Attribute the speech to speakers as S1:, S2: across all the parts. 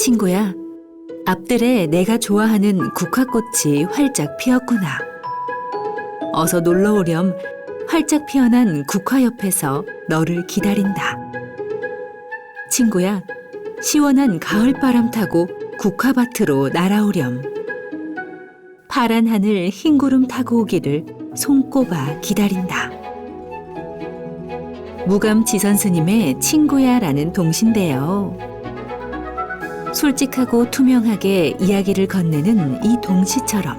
S1: 친구야, 앞들에 내가 좋아하는 국화꽃이 활짝 피었구나. 어서 놀러 오렴. 활짝 피어난 국화 옆에서 너를 기다린다. 친구야, 시원한 가을바람 타고 국화밭으로 날아오렴. 파란 하늘 흰 구름 타고 오기를 손꼽아 기다린다. 무감지선 스님의 친구야라는 동시인데요. 솔직하고 투명하게 이야기를 건네는 이 동시처럼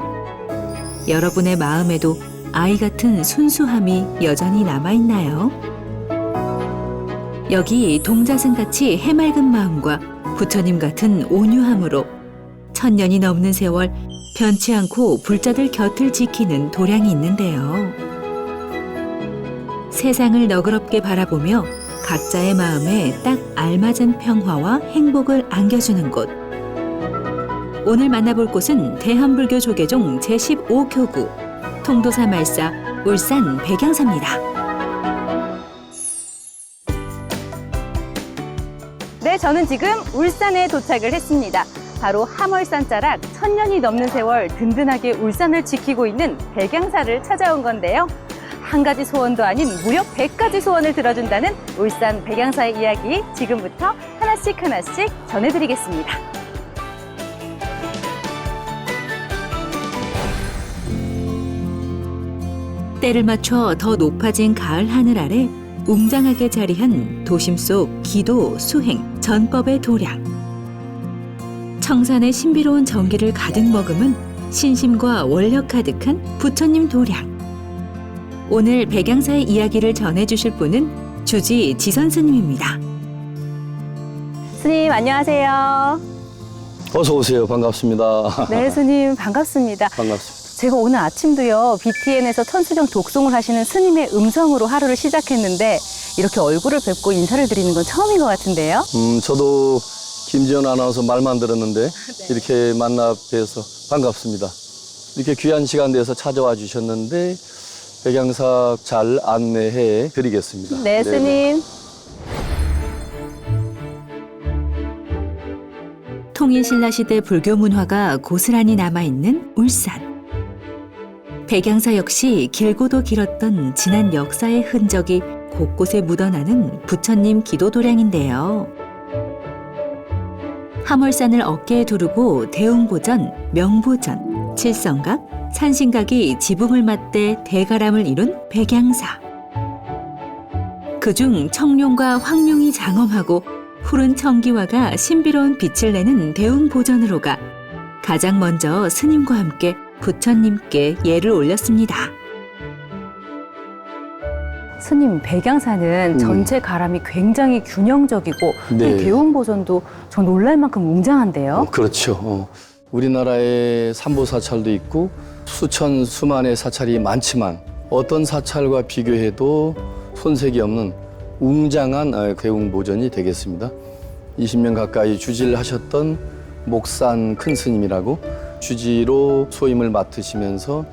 S1: 여러분의 마음에도 아이 같은 순수함이 여전히 남아있나요? 여기 동자승같이 해맑은 마음과 부처님 같은 온유함으로 천년이 넘는 세월 변치 않고 불자들 곁을 지키는 도량이 있는데요. 세상을 너그럽게 바라보며 각자의 마음에 딱 알맞은 평화와 행복을 안겨주는 곳. 오늘 만나볼 곳은 대한불교 조계종 제15교구 통도사 말사 울산 백양사입니다.
S2: 네, 저는 지금 울산에 도착을 했습니다. 바로 함월산 자락 천년이 넘는 세월 든든하게 울산을 지키고 있는 백양사를 찾아온 건데요. 한 가지 소원도 아닌 무려 100가지 소원을 들어준다는 울산 백양사의 이야기 지금부터 하나씩 전해드리겠습니다.
S1: 때를 맞춰 더 높아진 가을 하늘 아래 웅장하게 자리한 도심 속 기도, 수행, 전법의 도량. 청산의 신비로운 정기를 가득 머금은 신심과 원력 가득한 부처님 도량. 오늘 백양사의 이야기를 전해주실 분은 주지 지선 스님입니다.
S2: 스님 안녕하세요.
S3: 어서 오세요. 반갑습니다.
S2: 네, 스님 반갑습니다.
S3: 반갑습니다.
S2: 제가 오늘 아침도요, BTN에서 천수정 독송을 하시는 스님의 음성으로 하루를 시작했는데 이렇게 얼굴을 뵙고 인사를 드리는 건 처음인 것 같은데요.
S3: 저도 김지연 아나운서 말만 들었는데 이렇게 만나 뵈서 반갑습니다. 이렇게 귀한 시간 내서 찾아와 주셨는데 백양사 잘 안내해 드리겠습니다.
S2: 네, 스님.
S1: 통일신라시대 불교 문화가 고스란히 남아있는 울산. 백양사 역시 길고도 길었던 지난 역사의 흔적이 곳곳에 묻어나는 부처님 기도도량인데요. 함월산을 어깨에 두르고 대웅보전, 명보전, 칠성각, 산신각이 지붕을 맞대 대가람을 이룬 백양사. 그중 청룡과 황룡이 장엄하고 푸른 청기화가 신비로운 빛을 내는 대웅보전으로가 가장 먼저 스님과 함께 부처님께 예를 올렸습니다.
S2: 스님, 백양사는 전체 가람이 굉장히 균형적이고
S3: 네.
S2: 이 대웅보전도 저 놀랄 만큼 웅장한데요.
S3: 그렇죠. 우리나라에 삼보사찰도 있고 수천 수만의 사찰이 많지만 어떤 사찰과 비교해도 손색이 없는 웅장한 대웅보전이 되겠습니다. 20년 가까이 주지를 하셨던 목산 큰 스님이라고 주지로 소임을 맡으시면서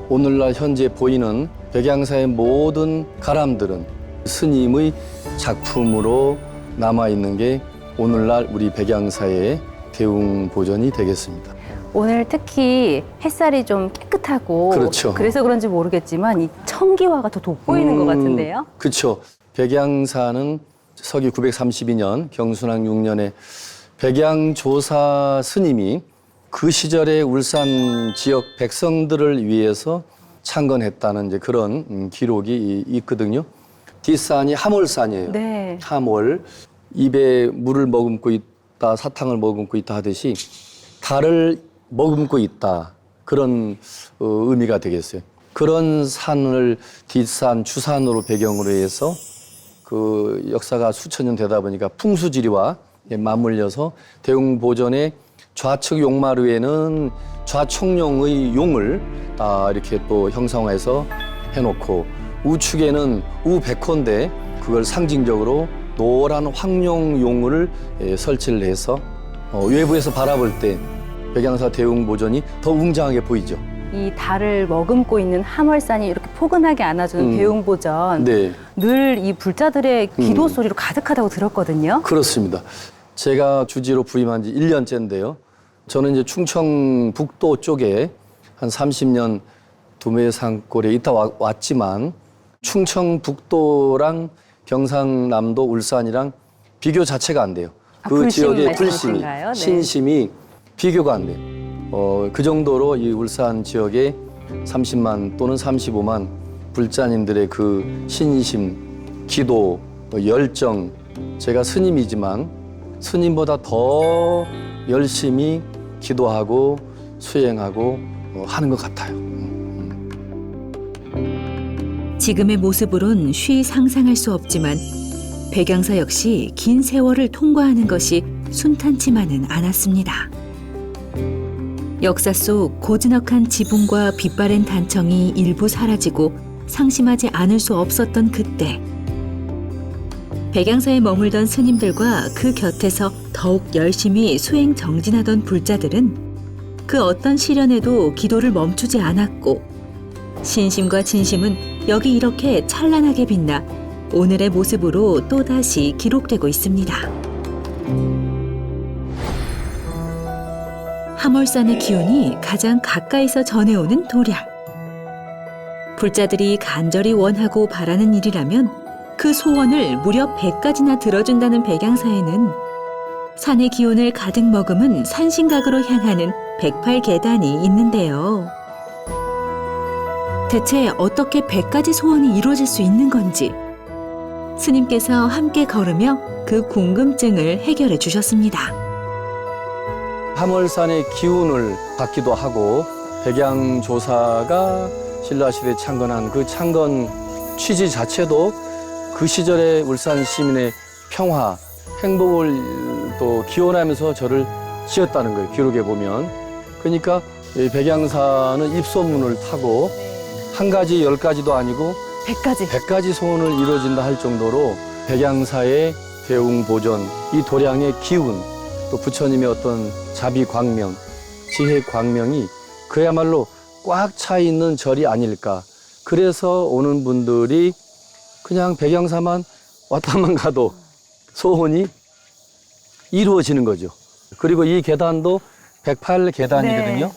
S3: 오늘날 현재 보이는 백양사의 모든 가람들은 스님의 작품으로 남아있는 게 오늘날 우리 백양사의 대웅보전이 되겠습니다.
S2: 오늘 특히 햇살이 좀 깨끗하고
S3: 그렇죠.
S2: 그래서 그런지 모르겠지만 이 청기화가 더 돋보이는 것 같은데요.
S3: 그렇죠. 백양사는 서기 932년 경순왕 6년에 백양조사 스님이 그 시절의 울산 지역 백성들을 위해서 창건했다는 이제 그런 기록이 있거든요. 뒷산이 함월산이에요.
S2: 네.
S3: 함월, 입에 물을 머금고 있다, 사탕을 머금고 있다 하듯이 달을 머금고 있다. 그런 의미가 되겠어요. 그런 산을 뒷산, 주산으로 배경으로 해서 그 역사가 수천 년 되다 보니까 풍수지리와 맞물려서 대웅보전의 좌측 용마루에는 좌청룡의 용을 이렇게 또 형상화해서 해놓고 우측에는 우백호인데 그걸 상징적으로 노란 황룡용을 설치를 해서 외부에서 바라볼 때 백양사 대웅보전이 더 웅장하게 보이죠.
S2: 이 달을 머금고 있는 함월산이 이렇게 포근하게 안아주는 대웅보전.
S3: 네.
S2: 늘 이 불자들의 기도 소리로 가득하다고 들었거든요.
S3: 그렇습니다. 제가 주지로 부임한 지 1년째인데요. 저는 이제 충청북도 쪽에 한 30년 두메산골에 있다 왔지만 충청북도랑 경상남도, 울산이랑 비교 자체가 안 돼요. 그
S2: 불심
S3: 지역의 불심이,
S2: 말씀이신가요? 네.
S3: 신심이 비교가 안 돼요. 그 정도로 이 울산 지역에 30만 또는 35만 불자님들의 그 신심, 기도, 열정, 제가 스님이지만 스님보다 더 열심히 기도하고 수행하고 하는 것 같아요.
S1: 지금의 모습으론 쉬 상상할 수 없지만 백양사 역시 긴 세월을 통과하는 것이 순탄치만은 않았습니다. 역사 속 고즈넉한 지붕과 빛바랜 단청이 일부 사라지고 상심하지 않을 수 없었던 그때 백양사에 머물던 스님들과 그 곁에서 더욱 열심히 수행 정진하던 불자들은 그 어떤 시련에도 기도를 멈추지 않았고 신심과 진심은 여기 이렇게 찬란하게 빛나 오늘의 모습으로 또다시 기록되고 있습니다. 함월산의 기운이 가장 가까이서 전해오는 도량. 불자들이 간절히 원하고 바라는 일이라면 그 소원을 무려 100가지나 들어준다는 백양사에는 산의 기운을 가득 머금은 산신각으로 향하는 108계단이 있는데요. 대체 어떻게 100가지 소원이 이루어질 수 있는 건지 스님께서 함께 걸으며 그 궁금증을 해결해 주셨습니다.
S3: 함월산의 기운을 받기도 하고 백양조사가 신라시대에 창건한 그 창건 취지 자체도 그 시절의 울산 시민의 평화, 행복을 또 기원하면서 절을 지었다는 거예요. 기록에 보면. 그러니까 이 백양사는 입소문을 타고 한 가지, 10가지도 아니고
S2: 100가지.
S3: 100가지 소원을 이루어진다 할 정도로 백양사의 대웅보존, 이 도량의 기운, 또 부처님의 어떤 자비광명, 지혜광명이 그야말로 꽉 차 있는 절이 아닐까. 그래서 오는 분들이 그냥 백양사만 왔다만 가도 소원이 이루어지는 거죠. 그리고 이 계단도 108계단이거든요.
S2: 네.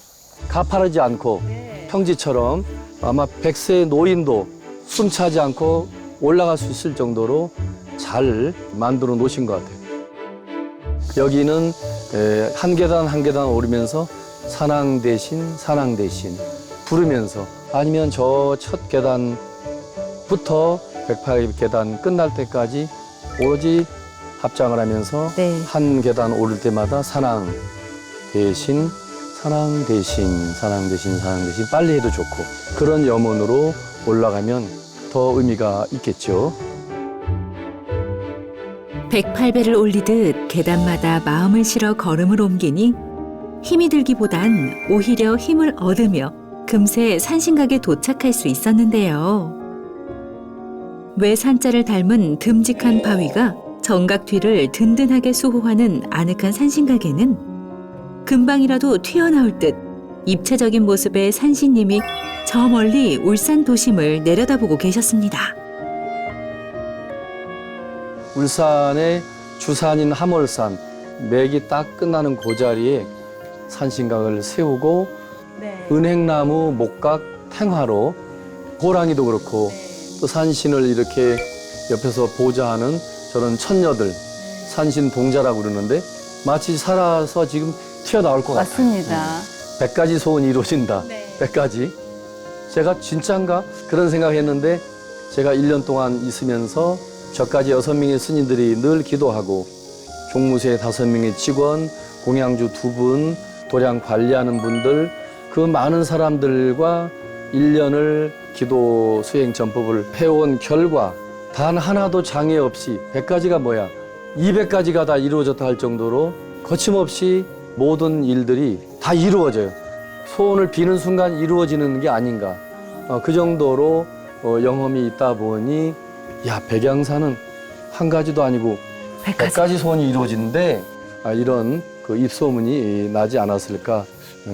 S3: 가파르지 않고 평지처럼 아마 100세 노인도 숨차지 않고 올라갈 수 있을 정도로 잘 만들어 놓으신 것 같아요. 여기는 한 계단 한 계단 오르면서 산왕 대신 부르면서 아니면 저 첫 계단부터 108계단 끝날 때까지 오로지 합장을 하면서
S2: 네.
S3: 한 계단 오를 때마다 산왕 대신 빨리 해도 좋고 그런 염원으로 올라가면 더 의미가 있겠죠.
S1: 108배를 올리듯 계단마다 마음을 실어 걸음을 옮기니 힘이 들기보단 오히려 힘을 얻으며 금세 산신각에 도착할 수 있었는데요. 외산자를 닮은 듬직한 바위가 정각 뒤를 든든하게 수호하는 아늑한 산신각에는 금방이라도 튀어나올 듯 입체적인 모습의 산신님이 저 멀리 울산 도심을 내려다보고 계셨습니다.
S3: 울산의 주산인 함월산, 맥이 딱 끝나는 그 자리에 산신각을 세우고
S2: 네.
S3: 은행나무, 목각, 탱화로 호랑이도 그렇고 또 산신을 이렇게 옆에서 보좌하는 저런 천녀들, 산신 동자라고 그러는데 마치 살아서 지금 튀어나올 것 같아요.
S2: 맞습니다.
S3: 100가지 소원이 이루어진다.
S2: 네.
S3: 100가지. 제가 진짠가? 그런 생각했는데 제가 1년 동안 있으면서 저까지 6명의 스님들이 늘 기도하고 종무새 5명의 직원, 공양주 2분, 도량 관리하는 분들 그 많은 사람들과 1년을 기도 수행 전법을 해온 결과 단 하나도 장애 없이 100가지가 뭐야 200가지가 다 이루어졌다 할 정도로 거침없이 모든 일들이 다 이루어져요. 소원을 비는 순간 이루어지는 게 아닌가. 그 정도로 영험이 있다 보니 야 백양사는 한 가지도 아니고 100가지 소원이 이루어지는데 이런 그 입소문이 나지 않았을까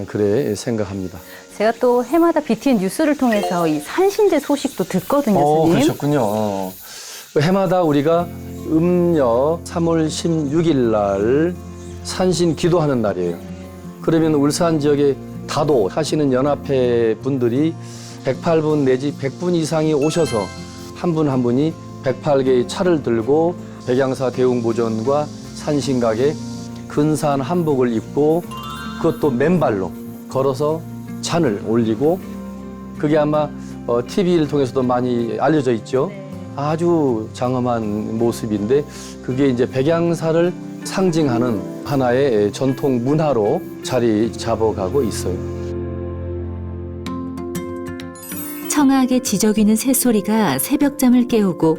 S3: 그래 생각합니다.
S2: 제가 또 해마다 BTN 뉴스를 통해서 이 산신제 소식도 듣거든요, 스님.
S3: 그러셨군요. 해마다 우리가 음력 3월 16일 날 산신 기도하는 날이에요. 그러면 울산 지역에 다도 하시는 연합회 분들이 108분 내지 100분 이상이 오셔서 한 분 한 분이 108개의 차를 들고 백양사 대웅보전과 산신각에 근사한 한복을 입고 그것도 맨발로 걸어서 잔을 올리고 그게 아마 TV를 통해서도 많이 알려져 있죠. 아주 장엄한 모습인데 그게 이제 백양사를 상징하는 하나의 전통 문화로 자리 잡아가고 있어요.
S1: 청아하게 지저귀는 새소리가 새벽잠을 깨우고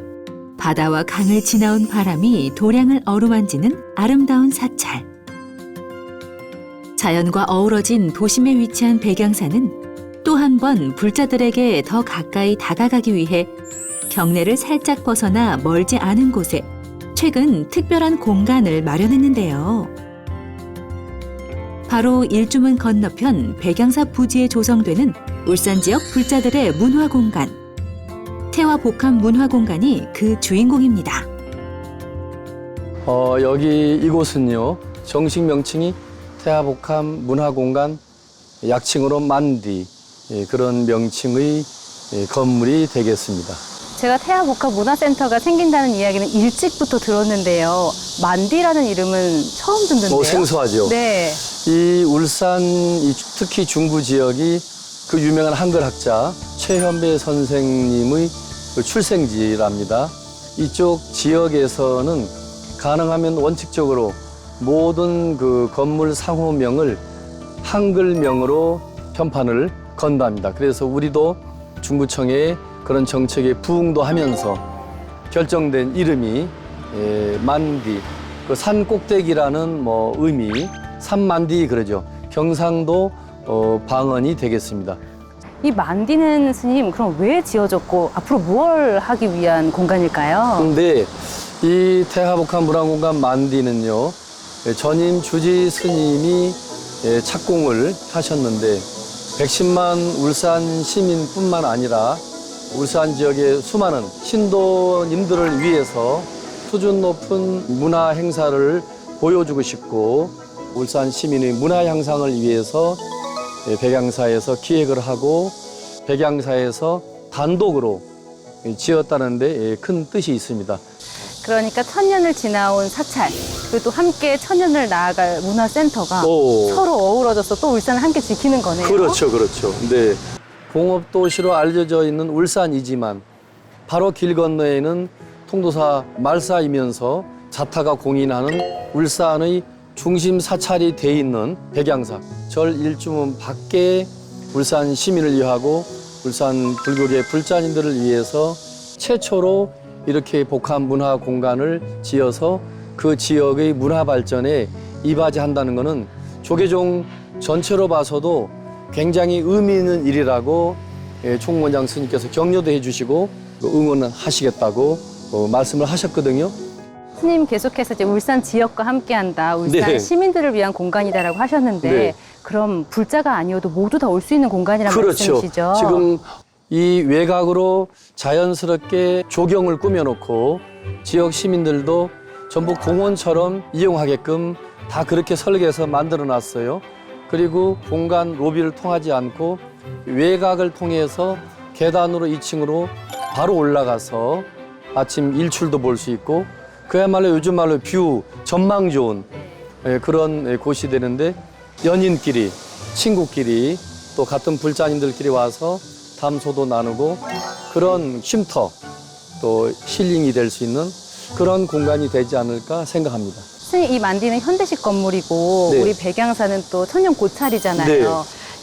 S1: 바다와 강을 지나온 바람이 도량을 어루만지는 아름다운 사찰. 자연과 어우러진 도심에 위치한 백양사는 또 한 번 불자들에게 더 가까이 다가가기 위해 경내를 살짝 벗어나 멀지 않은 곳에 최근 특별한 공간을 마련했는데요. 바로 일주문 건너편 백양사 부지에 조성되는 울산 지역 불자들의 문화공간. 태화복합 문화공간이 그 주인공입니다.
S3: 여기 이곳은요. 정식 명칭이 태화복합 문화공간, 약칭으로 만디, 그런 명칭의 건물이 되겠습니다.
S2: 제가 태화복합 문화센터가 생긴다는 이야기는 일찍부터 들었는데요. 만디라는 이름은 처음 듣는데요.
S3: 생소하죠.
S2: 네.
S3: 이 울산, 특히 중부 지역이 그 유명한 한글학자 최현배 선생님의 그 출생지랍니다. 이쪽 지역에서는 가능하면 원칙적으로 모든 그 건물 상호명을 한글명으로 편판을 건답니다. 그래서 우리도 중구청에 그런 정책에 부응도 하면서 결정된 이름이 만디, 그 산 꼭대기라는 의미, 산만디 그러죠. 경상도 방언이 되겠습니다.
S2: 이 만디는 스님 그럼 왜 지어졌고 앞으로 뭘 하기 위한 공간일까요?
S3: 근데 이 태화복합 문화공간 만디는요, 전임 주지 스님이 착공을 하셨는데 110만 울산 시민뿐만 아니라 울산 지역의 수많은 신도님들을 위해서 수준 높은 문화 행사를 보여주고 싶고 울산 시민의 문화 향상을 위해서 백양사에서 기획을 하고 백양사에서 단독으로 지었다는 데 큰 뜻이 있습니다.
S2: 그러니까 천년을 지나온 사찰 그리고 또 함께 천년을 나아갈 문화센터가 서로 어우러져서 또 울산을 함께 지키는 거네요.
S3: 그렇죠, 그렇죠. 네. 공업도시로 알려져 있는 울산이지만 바로 길 건너에는 통도사 말사이면서 자타가 공인하는 울산의 중심 사찰이 돼 있는 백양사 절 일주문 밖에 울산 시민을 위하고 울산 불교계 불자님들을 위해서 최초로 이렇게 복합 문화 공간을 지어서 그 지역의 문화 발전에 이바지한다는 것은 조계종 전체로 봐서도 굉장히 의미 있는 일이라고 총무원장 스님께서 격려도 해주시고 응원을 하시겠다고 말씀을 하셨거든요.
S2: 스님 계속해서 이제 울산 지역과 함께한다, 울산
S3: 네.
S2: 시민들을 위한 공간이다라고 하셨는데
S3: 네.
S2: 그럼 불자가 아니어도 모두 다 올 수 있는 공간이라는
S3: 그렇죠.
S2: 말씀이시죠?
S3: 지금 이 외곽으로 자연스럽게 조경을 꾸며놓고 지역 시민들도 전부 공원처럼 이용하게끔 다 그렇게 설계해서 만들어놨어요. 그리고 공간 로비를 통하지 않고 외곽을 통해서 계단으로 2층으로 바로 올라가서 아침 일출도 볼 수 있고 그야말로 요즘 말로 뷰, 전망 좋은 그런 곳이 되는데 연인끼리, 친구끼리 또 같은 불자님들끼리 와서 담소도 나누고 그런 쉼터 또 힐링이 될 수 있는 그런 공간이 되지 않을까 생각합니다.
S2: 스님 이 만디는 현대식 건물이고
S3: 네.
S2: 우리 백양사는 또 천년 고찰이잖아요.
S3: 네.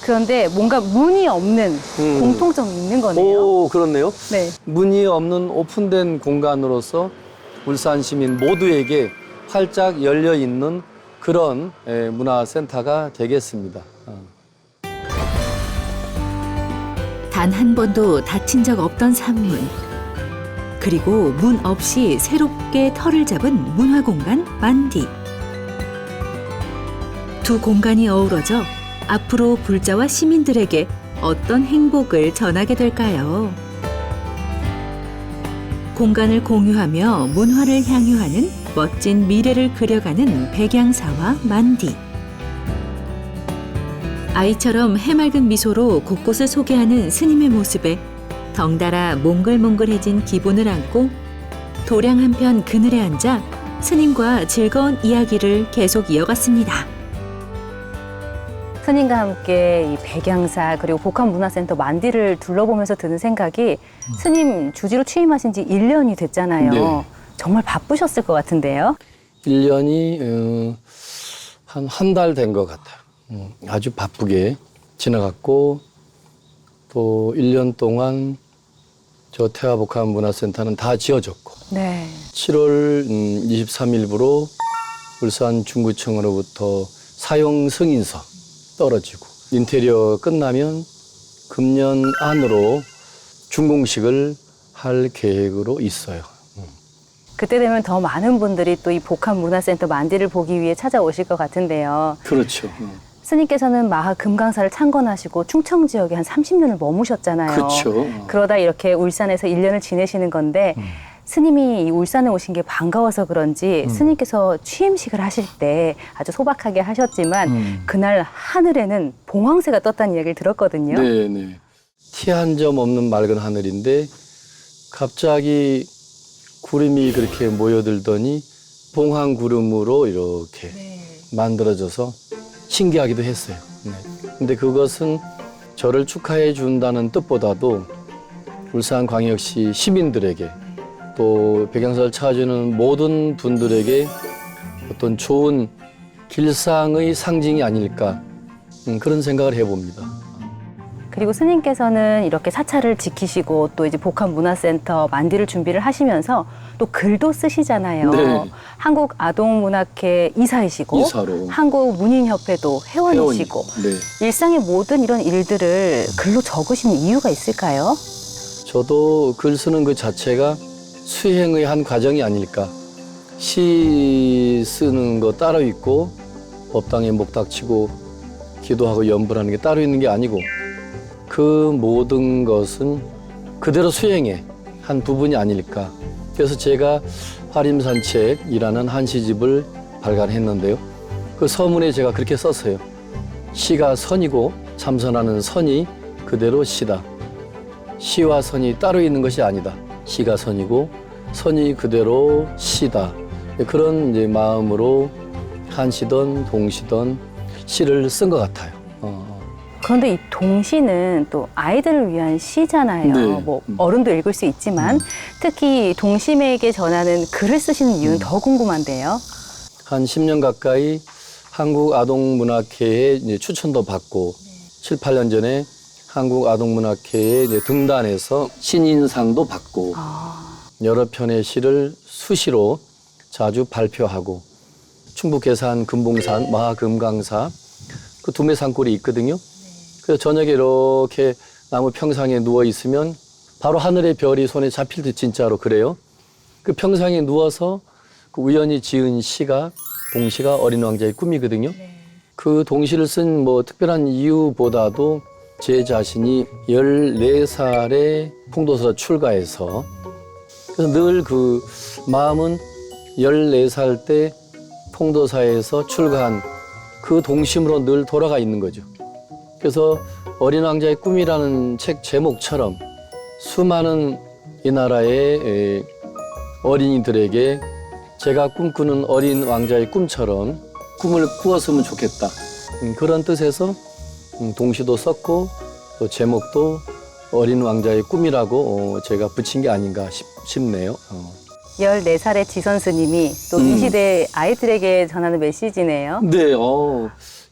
S2: 그런데 뭔가 문이 없는 공통점이 있는 거네요.
S3: 오, 그렇네요.
S2: 네.
S3: 문이 없는 오픈된 공간으로서 울산 시민 모두에게 활짝 열려 있는 그런 문화센터가 되겠습니다.
S1: 단 한 번도 닫힌 적 없던 산문. 그리고 문 없이 새롭게 털을 잡은 문화공간 만디. 두 공간이 어우러져 앞으로 불자와 시민들에게 어떤 행복을 전하게 될까요? 공간을 공유하며 문화를 향유하는 멋진 미래를 그려가는 백양사와 만디. 아이처럼 해맑은 미소로 곳곳을 소개하는 스님의 모습에 덩달아 몽글몽글해진 기분을 안고 도량 한편 그늘에 앉아 스님과 즐거운 이야기를 계속 이어갔습니다.
S2: 스님과 함께 이 백양사 그리고 복합문화센터 만디를 둘러보면서 드는 생각이 스님 주지로 취임하신 지 1년이 됐잖아요.
S3: 네.
S2: 정말 바쁘셨을 것 같은데요.
S3: 1년이 한 달 된 것 같아요. 아주 바쁘게 지나갔고 또 1년 동안 저 태화복합문화센터는 다 지어졌고
S2: 네.
S3: 7월 23일부로 울산 중구청으로부터 사용 승인서 떨어지고 인테리어 끝나면 금년 안으로 준공식을 할 계획으로 있어요.
S2: 그때 되면 더 많은 분들이 또 이 복합문화센터 만디를 보기 위해 찾아오실 것 같은데요.
S3: 그렇죠.
S2: 스님께서는 마하 금강사를 창건하시고 충청 지역에 한 30년을 머무셨잖아요.
S3: 그렇죠.
S2: 그러다 이렇게 울산에서 1년을 지내시는 건데 스님이 이 울산에 오신 게 반가워서 그런지 스님께서 취임식을 하실 때 아주 소박하게 하셨지만 그날 하늘에는 봉황새가 떴다는 이야기를 들었거든요.
S3: 네네. 티 한 점 없는 맑은 하늘인데 갑자기 구름이 그렇게 모여들더니 봉황구름으로 이렇게 만들어져서 신기하기도 했어요. 네. 근데 그것은 저를 축하해 준다는 뜻보다도 울산광역시 시민들에게 또 백양사를 찾아주는 모든 분들에게 어떤 좋은 길상의 상징이 아닐까 그런 생각을 해봅니다.
S2: 그리고 스님께서는 이렇게 사찰을 지키시고 또 이제 복합문화센터 만디를 준비를 하시면서 또 글도 쓰시잖아요.
S3: 네.
S2: 한국아동문학회 이사이시고
S3: 이사로.
S2: 한국문인협회도 회원이시고
S3: 네.
S2: 일상의 모든 이런 일들을 글로 적으신 이유가 있을까요?
S3: 저도 글 쓰는 그 자체가 수행의 한 과정이 아닐까. 시 쓰는 거 따로 있고 법당에 목닥치고 기도하고 염불하는 게 따로 있는 게 아니고 그 모든 것은 그대로 수행의 한 부분이 아닐까. 그래서 제가 화림산책이라는 한시집을 발간했는데요. 그 서문에 제가 그렇게 썼어요. 시가 선이고 참선하는 선이 그대로 시다. 시와 선이 따로 있는 것이 아니다. 시가 선이고 선이 그대로 시다. 그런 이제 마음으로 한시든 동시든 시를 쓴 것 같아요.
S2: 그런데 이 동시는 또 아이들을 위한 시잖아요.
S3: 네.
S2: 뭐 어른도 읽을 수 있지만 특히 동심에게 전하는 글을 쓰시는 이유는 더 궁금한데요.
S3: 한 10년 가까이 한국아동문학회에 이제 추천도 받고 7, 8년 전에 한국아동문학회에 이제 등단해서 신인상도 받고 여러 편의 시를 수시로 자주 발표하고 충북 괴산 금봉산 마하금강사 그 두메 산골이 있거든요. 그래서 저녁에 이렇게 나무 평상에 누워 있으면 바로 하늘의 별이 손에 잡힐 듯 진짜로 그래요. 그 평상에 누워서 그 우연히 지은 시가 동시가 어린 왕자의 꿈이거든요. 그 동시를 쓴 뭐 특별한 이유보다도 제 자신이 14살에 풍도서 출가해서 그래서 늘 그 마음은 14살 때 통도사에서 출가한 그 동심으로 늘 돌아가 있는 거죠. 그래서 어린 왕자의 꿈이라는 책 제목처럼 수많은 이 나라의 어린이들에게 제가 꿈꾸는 어린 왕자의 꿈처럼 꿈을 꾸었으면 좋겠다. 그런 뜻에서 동시도 썼고 또 제목도 어린 왕자의 꿈이라고 제가 붙인 게 아닌가 싶네요.
S2: 14살의 지선 스님이 또 이 시대 아이들에게 전하는 메시지네요.
S3: 네,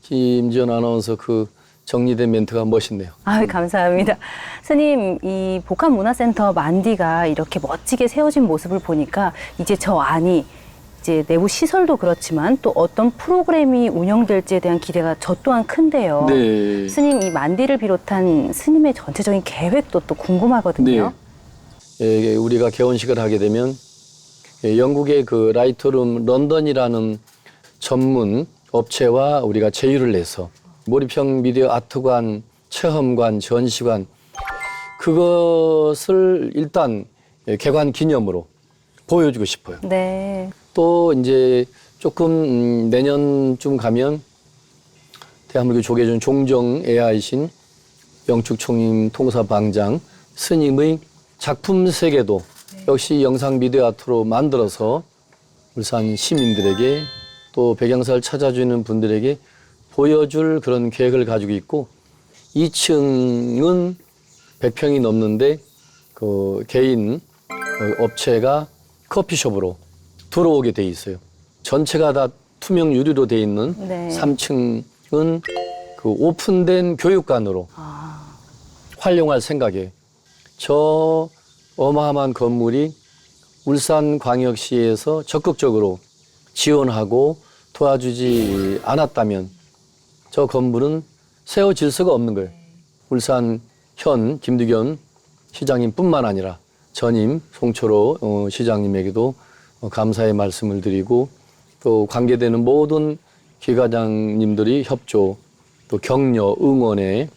S3: 김지연 아나운서 그 정리된 멘트가 멋있네요.
S2: 아유, 감사합니다. 스님, 이 복합문화센터 만디가 이렇게 멋지게 세워진 모습을 보니까 이제 저 안이 이제 내부 시설도 그렇지만 또 어떤 프로그램이 운영될지에 대한 기대가 저 또한 큰데요.
S3: 네.
S2: 스님, 이 만디를 비롯한 스님의 전체적인 계획도 또 궁금하거든요.
S3: 네. 우리가 개원식을 하게 되면 영국의 그 라이트룸 런던이라는 전문 업체와 우리가 제휴를 해서 몰입형 미디어 아트관, 체험관, 전시관 그것을 일단 개관 기념으로 보여주고 싶어요.
S2: 네.
S3: 또 이제 조금 내년쯤 가면 대한민국 조계종 종정애아이신 영축총림 통사방장 스님의 작품 세계도 역시 영상 미디어 아트로 만들어서 울산 시민들에게 또 백양사를 찾아주는 분들에게 보여줄 그런 계획을 가지고 있고 2층은 100평이 넘는데 그 개인 업체가 커피숍으로 들어오게 돼 있어요. 전체가 다 투명 유리로 돼 있는
S2: 네.
S3: 3층은 그 오픈된 교육관으로 활용할 생각이에요. 저 어마어마한 건물이 울산광역시에서 적극적으로 지원하고 도와주지 않았다면 저 건물은 세워질 수가 없는 거예요. 울산 현 김두겸 시장님뿐만 아니라 전임 송철호 시장님에게도 감사의 말씀을 드리고 또 관계되는 모든 기관장님들이 협조 또 격려 응원에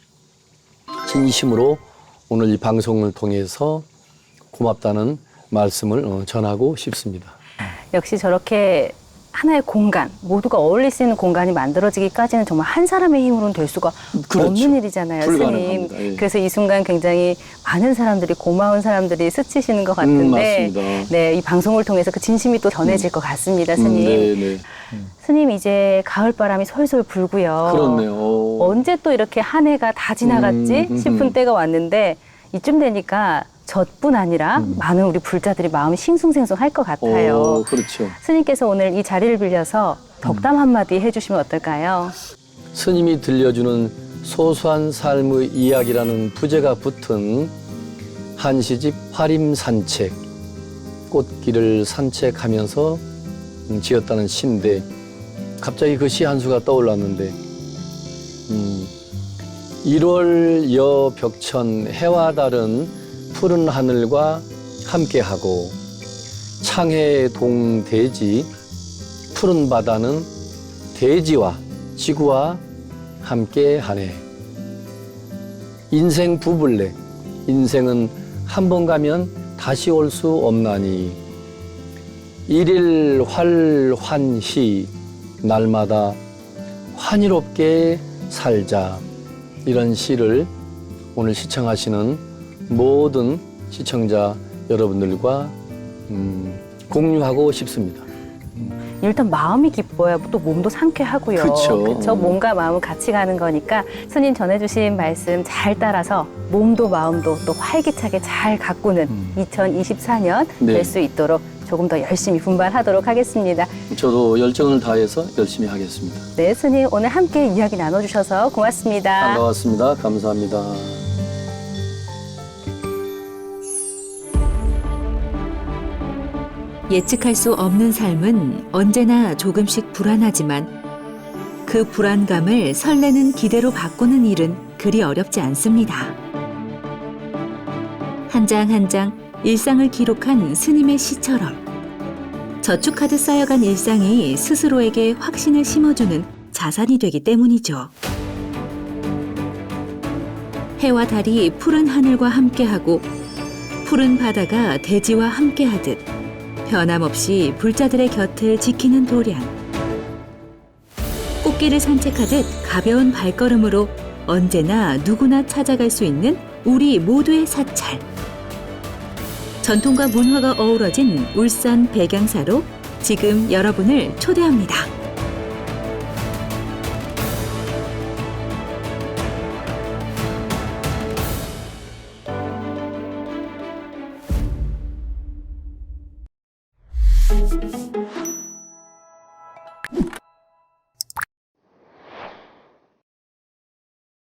S3: 진심으로 오늘 이 방송을 통해서 고맙다는 말씀을 전하고 싶습니다.
S2: 역시 저렇게 하나의 공간, 모두가 어울릴 수 있는 공간이 만들어지기까지는 정말 한 사람의 힘으로는 될 수가
S3: 그렇죠.
S2: 없는 일이잖아요,
S3: 불가능합니다.
S2: 스님.
S3: 예.
S2: 그래서 이 순간 굉장히 많은 사람들이, 고마운 사람들이 스치시는 것 같은데,
S3: 맞습니다.
S2: 네, 이 방송을 통해서 그 진심이 또 전해질 것 같습니다, 스님.
S3: 네.
S2: 스님, 이제 가을바람이 솔솔 불고요.
S3: 그렇네요.
S2: 언제 또 이렇게 한 해가 다 지나갔지 싶은 때가 왔는데, 이쯤 되니까 저뿐 아니라 많은 우리 불자들이 마음이 싱숭생숭할 것 같아요.
S3: 그렇죠.
S2: 스님께서 오늘 이 자리를 빌려서 덕담 한마디 해주시면 어떨까요?
S3: 스님이 들려주는 소소한 삶의 이야기라는 부제가 붙은 한시집 화림산책, 꽃길을 산책하면서 지었다는 시인데 갑자기 그 시 한 수가 떠올랐는데 1월 여 벽천 해와 달은 푸른 하늘과 함께하고 창해 동대지 푸른 바다는 대지와 지구와 함께하네. 인생 부불래 인생은 한 번 가면 다시 올 수 없나니 일일 활환시 날마다 환희롭게 살자. 이런 시를 오늘 시청하시는 모든 시청자 여러분들과 공유하고 싶습니다.
S2: 일단 마음이 기뻐야 또 몸도 상쾌하고요.
S3: 그쵸.
S2: 그쵸? 몸과 마음은 같이 가는 거니까 스님 전해주신 말씀 잘 따라서 몸도 마음도 또 활기차게 잘 가꾸는 2024년
S3: 네.
S2: 될 수 있도록 조금 더 열심히 분발하도록 하겠습니다.
S3: 저도 열정을 다해서 열심히 하겠습니다.
S2: 네, 스님 오늘 함께 이야기 나눠주셔서 고맙습니다.
S3: 반가웠습니다. 감사합니다.
S1: 예측할 수 없는 삶은 언제나 조금씩 불안하지만 그 불안감을 설레는 기대로 바꾸는 일은 그리 어렵지 않습니다. 한 장 한 장 일상을 기록한 스님의 시처럼 저축하듯 쌓여간 일상이 스스로에게 확신을 심어주는 자산이 되기 때문이죠. 해와 달이 푸른 하늘과 함께하고 푸른 바다가 대지와 함께하듯 변함없이 불자들의 곁을 지키는 도량. 꽃길을 산책하듯 가벼운 발걸음으로 언제나 누구나 찾아갈 수 있는 우리 모두의 사찰. 전통과 문화가 어우러진 울산 백양사로 지금 여러분을 초대합니다.